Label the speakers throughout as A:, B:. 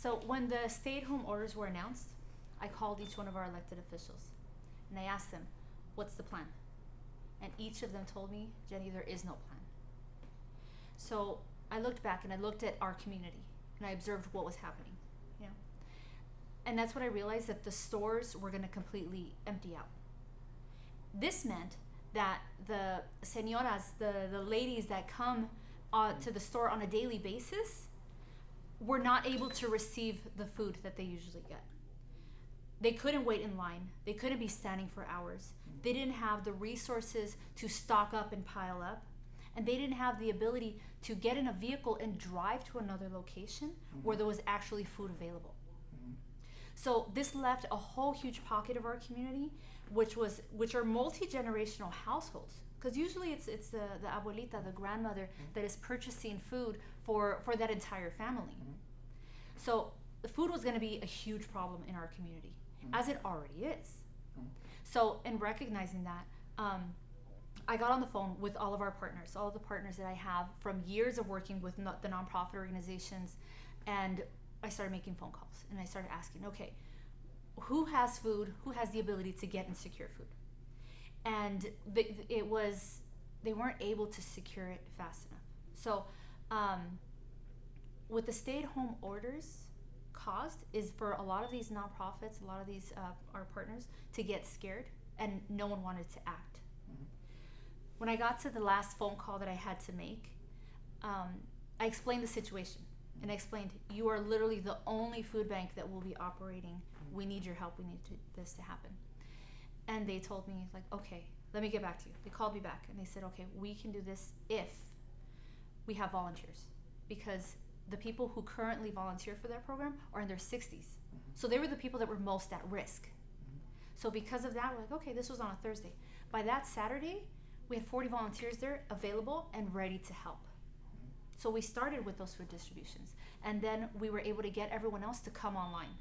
A: So when the stay-at-home orders were announced, I called each one of our elected officials and I asked them, what's the plan? And each of them told me, Jenny, there is no plan. So I looked back and I looked at our community and I observed what was happening, you know. And that's when I realized that the stores were going to completely empty out. This meant that the señoras, the ladies that come to the store on a daily basis were not able to receive the food that they usually get. They couldn't wait in line. They couldn't be standing for hours. They didn't have the resources to stock up and pile up. And they didn't have the ability to get in a vehicle and drive to another location where there was actually food available. So this left a whole huge pocket of our community, which are multi-generational households. Because usually it's the abuelita, the grandmother, that is purchasing food for that entire family. So the food was going to be a huge problem in our community, as it already is. So in recognizing that, I got on the phone with all of our partners, all of the partners that I have from years of working with the nonprofit organizations, and I started making phone calls and I started asking, okay, who has food? Who has the ability to get and secure food? And they weren't able to secure it fast enough. So what the stay-at-home orders caused is for a lot of these nonprofits, a lot of these our partners, to get scared, and no one wanted to act. When I got to the last phone call that I had to make, I explained the situation. And I explained, you are literally the only food bank that will be operating. We need your help. We need this to happen. And they told me, like, okay, let me get back to you. They called me back and they said, okay, we can do this if we have volunteers. Because the people who currently volunteer for that program are in their 60s. So they were the people that were most at risk. So because of that, we're like, okay, this was on a Thursday. By that Saturday, we had 40 volunteers there available and ready to help. So we started with those food distributions, and then we were able to get everyone else to come online.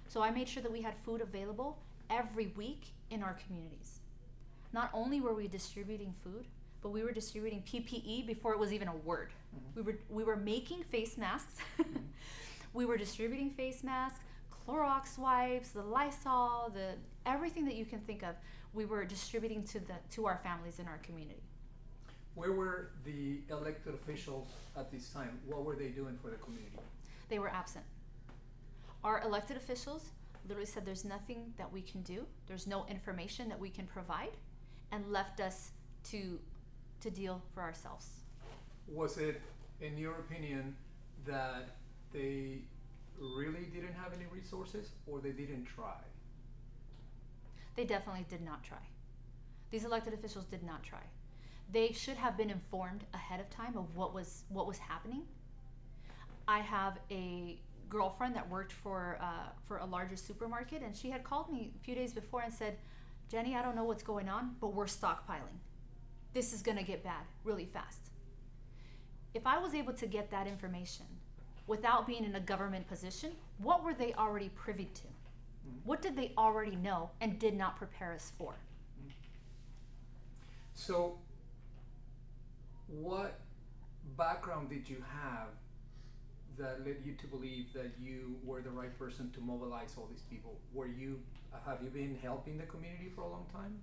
A: So I made sure that we had food available every week in our communities. Not only were we distributing food, but we were distributing PPE before it was even a word. We were making face masks. We were distributing face masks, Clorox wipes, the Lysol, everything that you can think of. We were distributing to our families in our community.
B: Where were the elected officials at this time? What were they doing for the community?
A: They were absent. Our elected officials literally said there's nothing that we can do, there's no information that we can provide, and left us to deal for ourselves.
B: Was it, in your opinion, that they really didn't have any resources, or they didn't try?
A: They definitely did not try. These elected officials did not try. They should have been informed ahead of time of what was happening. I have a girlfriend that worked for a larger supermarket, and she had called me a few days before and said, Jenny, I don't know what's going on, but we're stockpiling. This is gonna get bad really fast. If I was able to get that information without being in a government position, what were they already privy to? What did they already know and did not prepare us for?
B: So, what background did you have that led you to believe that you were the right person to mobilize all these people? Have you been helping the community for a long time?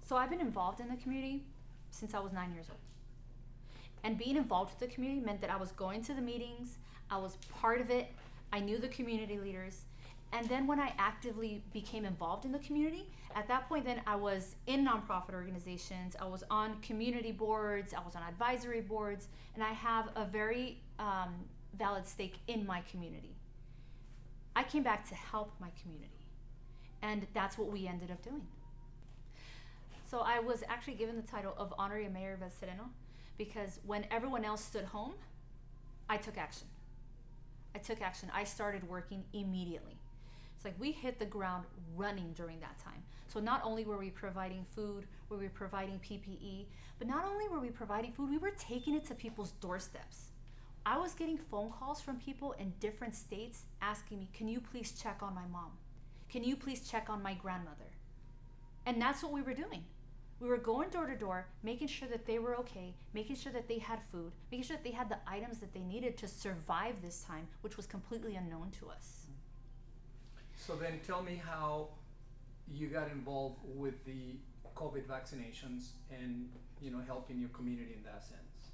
A: So I've been involved in the community since I was 9 years old. And being involved with the community meant that I was going to the meetings, I was part of it, I knew the community leaders. And then when I actively became involved in the community, at that point then I was in nonprofit organizations, I was on community boards, I was on advisory boards, and I have a very valid stake in my community. I came back to help my community, and that's what we ended up doing. So I was actually given the title of Honorary Mayor of Sereno because when everyone else stood home, I took action. I started working immediately. It's like we hit the ground running during that time. So not only were we providing food, were we providing PPE, but not only were we providing food, we were taking it to people's doorsteps. I was getting phone calls from people in different states asking me, can you please check on my mom? Can you please check on my grandmother? And that's what we were doing. We were going door to door, making sure that they were okay, making sure that they had food, making sure that they had the items that they needed to survive this time, which was completely unknown to us.
B: So then tell me how you got involved with the COVID vaccinations and, helping your community in that sense.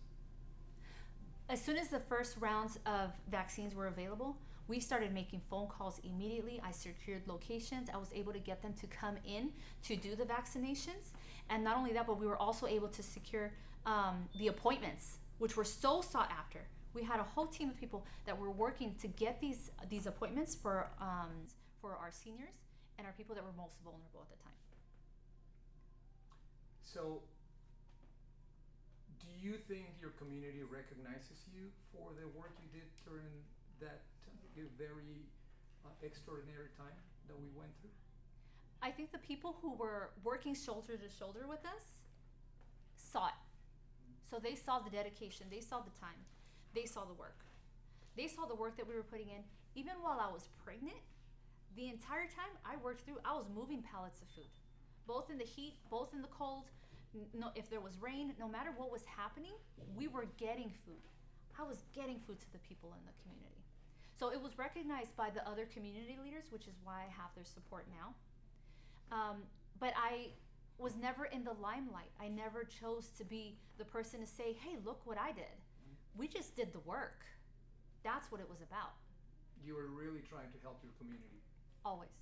A: As soon as the first rounds of vaccines were available, we started making phone calls immediately. I secured locations. I was able to get them to come in to do the vaccinations. And not only that, but we were also able to secure the appointments, which were so sought after. We had a whole team of people that were working to get these appointments for our seniors and our people that were most vulnerable at the time.
B: So, do you think your community recognizes you for the work you did during that very extraordinary time that we went through?
A: I think the people who were working shoulder to shoulder with us saw it. So they saw the dedication, they saw the time, they saw the work. They saw the work that we were putting in. Even while I was pregnant, the entire time I worked through, I was moving pallets of food, both in the heat, both in the cold. No, if there was rain, no matter what was happening, we were getting food. I was getting food to the people in the community. So it was recognized by the other community leaders, which is why I have their support now. But I was never in the limelight. I never chose to be the person to say, hey, look what I did. We just did the work. That's what it was about.
B: You were really trying to help your community.
A: Always.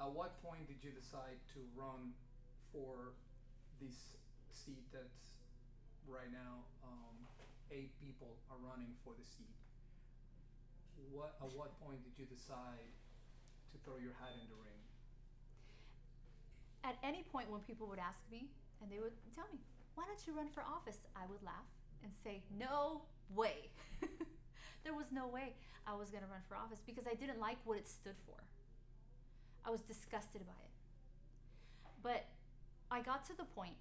B: At what point did you decide to run for this seat that's right now 8 people are running for the seat? At what point did you decide to throw your hat in the ring?
A: At any point when people would ask me and they would tell me, why don't you run for office? I would laugh and say, no way. There was no way I was going to run for office because I didn't like what it stood for. I was disgusted by it. But I got to the point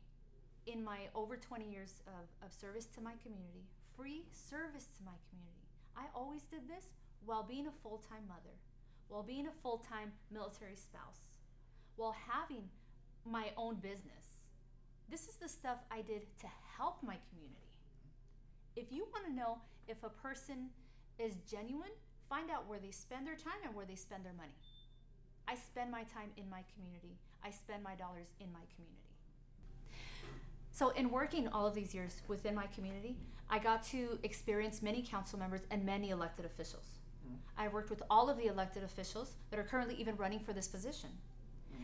A: in my over 20 years of service to my community, free service to my community. I always did this while being a full-time mother, while being a full-time military spouse, while having my own business. This is the stuff I did to help my community. If you want to know if a person is genuine, find out where they spend their time and where they spend their money. I spend my time in my community. I spend my dollars in my community. So in working all of these years within my community, I got to experience many council members and many elected officials. I worked with all of the elected officials that are currently even running for this position.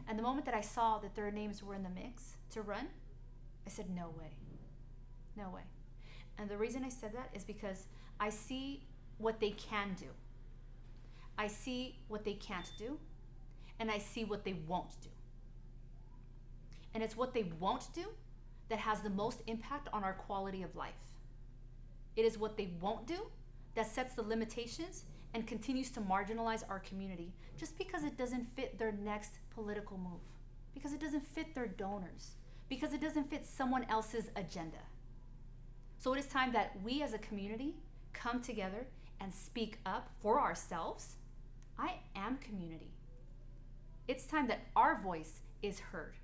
A: And the moment that I saw that their names were in the mix to run, I said, no way. No way. And the reason I said that is because I see what they can do. I see what they can't do. And I see what they won't do. And it's what they won't do that has the most impact on our quality of life. It is what they won't do that sets the limitations and continues to marginalize our community just because it doesn't fit their next political move, because it doesn't fit their donors, because it doesn't fit someone else's agenda. So it is time that we as a community come together and speak up for ourselves. I am community. It's time that our voice is heard.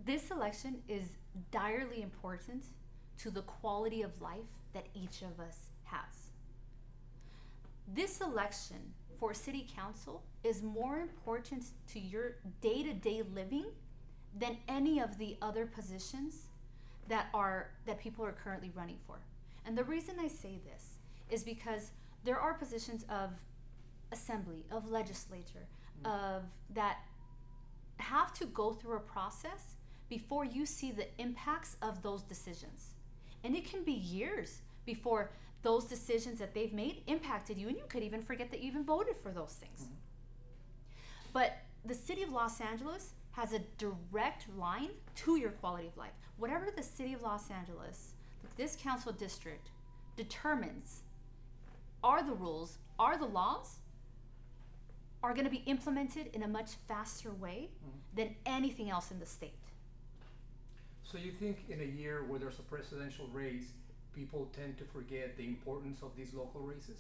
A: This election is direly important to the quality of life that each of us has. This election for city council is more important to your day-to-day living than any of the other positions that people are currently running for. And the reason I say this is because there are positions of assembly, of legislature, of that have to go through a process before you see the impacts of those decisions. And it can be years before those decisions that they've made impacted you, and you could even forget that you even voted for those things. But the city of Los Angeles has a direct line to your quality of life. Whatever the city of Los Angeles, this council district determines are the rules, are the laws, are going to be implemented in a much faster way than anything else in the state.
B: So you think in a year where there's a presidential race, people tend to forget the importance of these local races?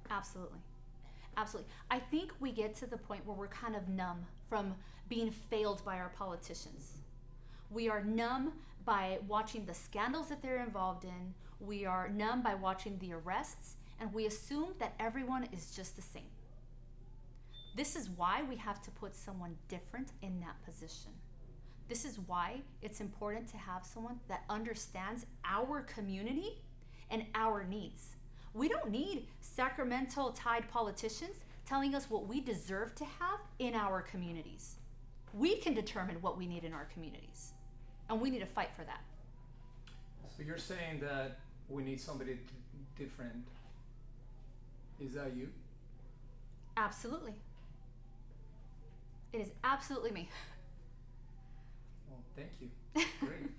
A: Absolutely. Absolutely. I think we get to the point where we're kind of numb from being failed by our politicians. We are numb by watching the scandals that they're involved in. We are numb by watching the arrests, and we assume that everyone is just the same. This is why we have to put someone different in that position. This is why it's important to have someone that understands our community and our needs. We don't need sacramental tied politicians telling us what we deserve to have in our communities. We can determine what we need in our communities, and we need to fight for that.
B: So you're saying that we need somebody different. Is that you?
A: Absolutely. It is absolutely me.
B: Well, thank you. Great.